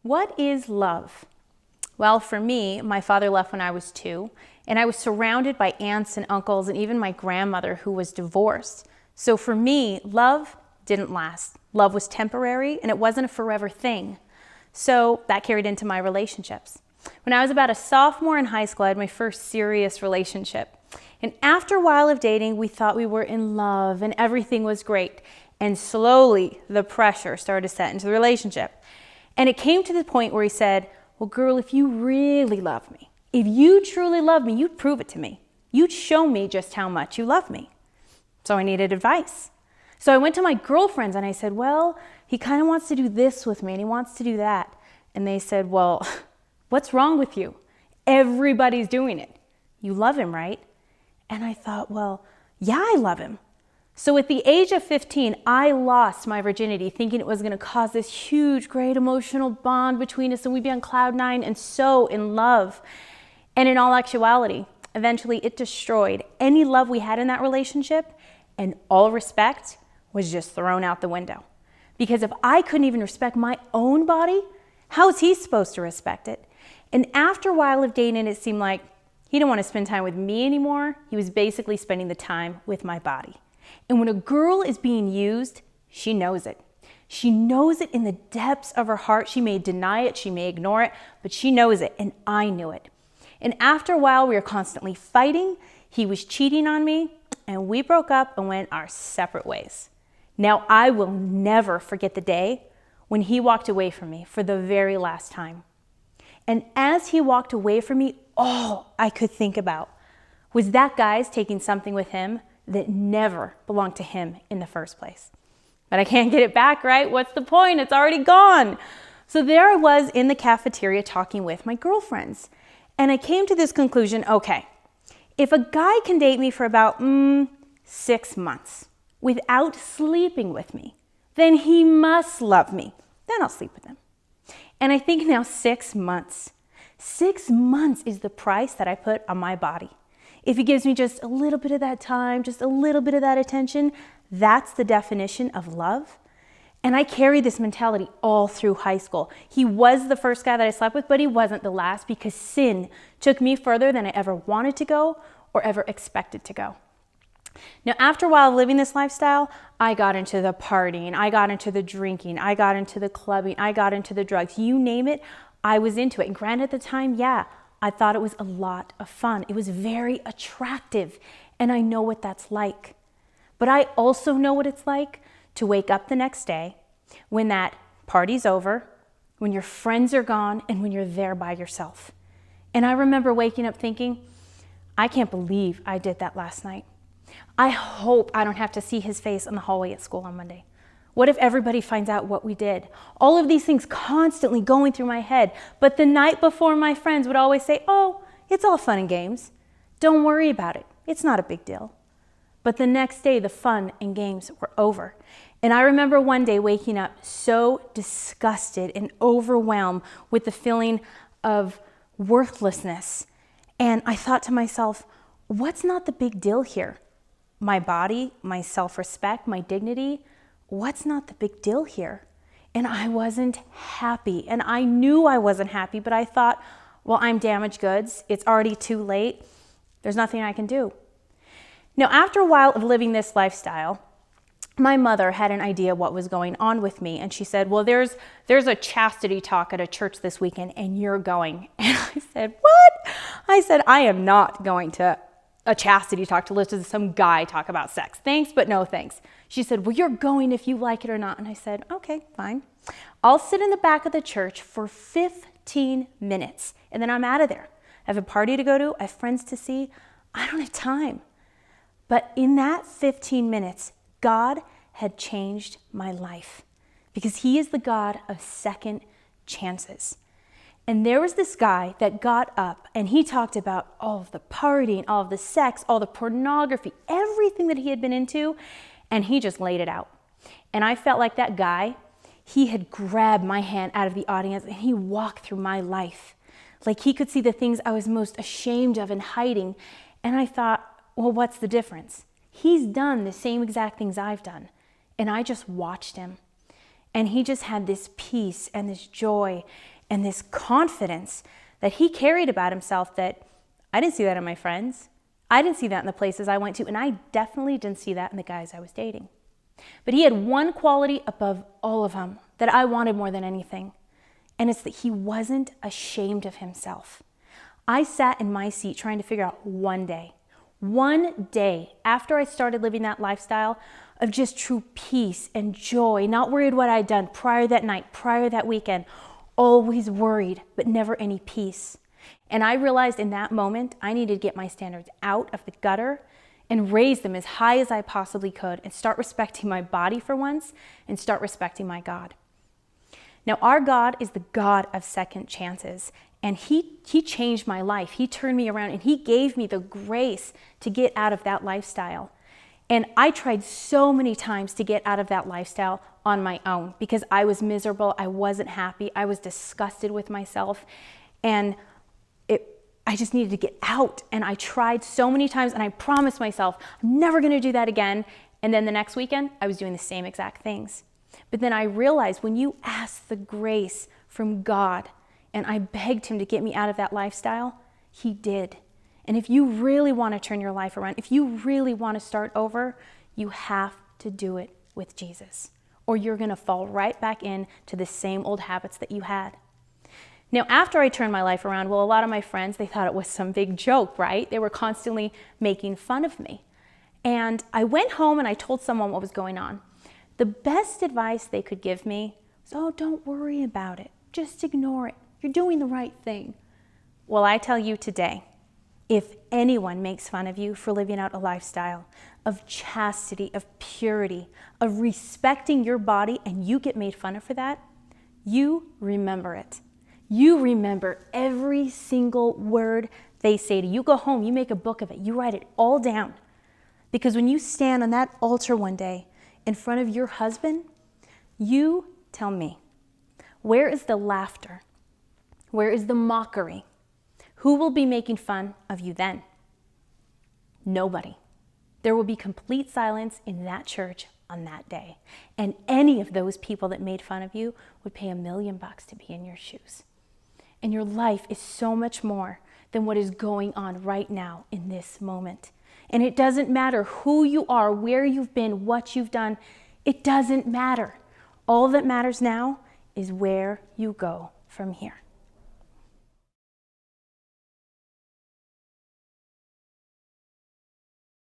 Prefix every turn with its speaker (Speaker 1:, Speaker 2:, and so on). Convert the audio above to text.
Speaker 1: What is love? Well, for me, my father left when I was 2, and I was surrounded by aunts and uncles and even my grandmother who was divorced. So for me, love didn't last. Love was temporary, and it wasn't a forever thing. So that carried into my relationships. When I was about a sophomore in high school, I had my first serious relationship. And after a while of dating, we thought we were in love and everything was great. And slowly, the pressure started to set into the relationship. And it came to the point where he said, well, girl, if you really love me, if you truly love me, you'd prove it to me. You'd show me just how much you love me. So I needed advice. So I went to my girlfriends and I said, well, he kind of wants to do this with me and he wants to do that. And they said, well, what's wrong with you? Everybody's doing it. You love him, right? And I thought, well, yeah, I love him. So at the age of 15, I lost my virginity thinking it was going to cause this huge, great emotional bond between us and we'd be on cloud 9 and so in love. And in all actuality, eventually it destroyed any love we had in that relationship, and all respect was just thrown out the window. Because if I couldn't even respect my own body, how is he supposed to respect it? And after a while of dating, it seemed like he didn't want to spend time with me anymore. He was basically spending the time with my body. And when a girl is being used, she knows it. She knows it in the depths of her heart. She may deny it, she may ignore it, but she knows it, and I knew it. And after a while, we were constantly fighting. He was cheating on me, and we broke up and went our separate ways. Now, I will never forget the day when he walked away from me for the very last time. And as he walked away from me, all I could think about was that guy's taking something with him that never belonged to him in the first place. But I can't get it back, right? What's the point? It's already gone. So there I was in the cafeteria talking with my girlfriends. And I came to this conclusion, okay, if a guy can date me for about 6 months without sleeping with me, then he must love me. Then I'll sleep with him. And I think now 6 months. 6 months is the price that I put on my body. If he gives me just a little bit of that time, just a little bit of that attention, that's the definition of love. And I carried this mentality all through high school. He was the first guy that I slept with, but he wasn't the last because sin took me further than I ever wanted to go or ever expected to go. Now, after a while of living this lifestyle, I got into the partying, I got into the drinking, I got into the clubbing, I got into the drugs. You name it, I was into it. And granted, at the time, yeah, I thought it was a lot of fun. It was very attractive, and I know what that's like. But I also know what it's like to wake up the next day when that party's over, when your friends are gone, and when you're there by yourself. And I remember waking up thinking, I can't believe I did that last night. I hope I don't have to see his face in the hallway at school on Monday. What if everybody finds out what we did? All of these things constantly going through my head. But the night before, my friends would always say, oh, it's all fun and games. Don't worry about it. It's not a big deal. But the next day, the fun and games were over. And I remember one day waking up so disgusted and overwhelmed with the feeling of worthlessness. And I thought to myself, what's not the big deal here? My body, my self-respect, my dignity, what's not the big deal here? And I wasn't happy. And I knew I wasn't happy, but I thought, well, I'm damaged goods. It's already too late. There's nothing I can do. Now, after a while of living this lifestyle, my mother had an idea what was going on with me. And she said, well, there's a chastity talk at a church this weekend and you're going. And I said, what? I said, I am not going to a chastity talk to listen to some guy talk about sex. Thanks, but no thanks. She said, well, you're going if you like it or not. And I said, okay, fine. I'll sit in the back of the church for 15 minutes and then I'm out of there. I have a party to go to, I have friends to see. I don't have time. But in that 15 minutes, God had changed my life because he is the God of second chances. And there was this guy that got up and he talked about all of the partying, all of the sex, all the pornography, everything that he had been into, and he just laid it out. And I felt like that guy, he had grabbed my hand out of the audience and he walked through my life. Like he could see the things I was most ashamed of and hiding. And I thought, well, what's the difference? He's done the same exact things I've done. And I just watched him. And he just had this peace and this joy and this confidence that he carried about himself that I didn't see that in my friends. I didn't see that in the places I went to, and I definitely didn't see that in the guys I was dating. But he had one quality above all of them that I wanted more than anything, and it's that he wasn't ashamed of himself. I sat in my seat trying to figure out one day after I started living that lifestyle of just true peace and joy, not worried what I'd done prior that night, prior that weekend, always worried, but never any peace. And I realized in that moment, I needed to get my standards out of the gutter and raise them as high as I possibly could and start respecting my body for once and start respecting my God. Now, our God is the God of second chances, and he changed my life. He turned me around, and he gave me the grace to get out of that lifestyle. And I tried so many times to get out of that lifestyle on my own because I was miserable, I wasn't happy, I was disgusted with myself, and I just needed to get out. And I tried so many times, and I promised myself, I'm never gonna do that again. And then the next weekend, I was doing the same exact things. But then I realized when you ask the grace from God, and I begged him to get me out of that lifestyle, he did. And if you really want to turn your life around, if you really want to start over, you have to do it with Jesus, or you're going to fall right back into the same old habits that you had. Now, after I turned my life around, well, a lot of my friends, they thought it was some big joke, right? They were constantly making fun of me. And I went home and I told someone what was going on. The best advice they could give me was, oh, don't worry about it. Just ignore it. You're doing the right thing. Well, I tell you today, if anyone makes fun of you for living out a lifestyle of chastity, of purity, of respecting your body, and you get made fun of for that, you remember it. You remember every single word they say to you. You go home, you make a book of it, you write it all down. Because when you stand on that altar one day in front of your husband, you tell me, where is the laughter? Where is the mockery? Who will be making fun of you then? Nobody. There will be complete silence in that church on that day. And any of those people that made fun of you would pay $1 million to be in your shoes. And your life is so much more than what is going on right now in this moment. And it doesn't matter who you are, where you've been, what you've done. It doesn't matter. All that matters now is where you go from here.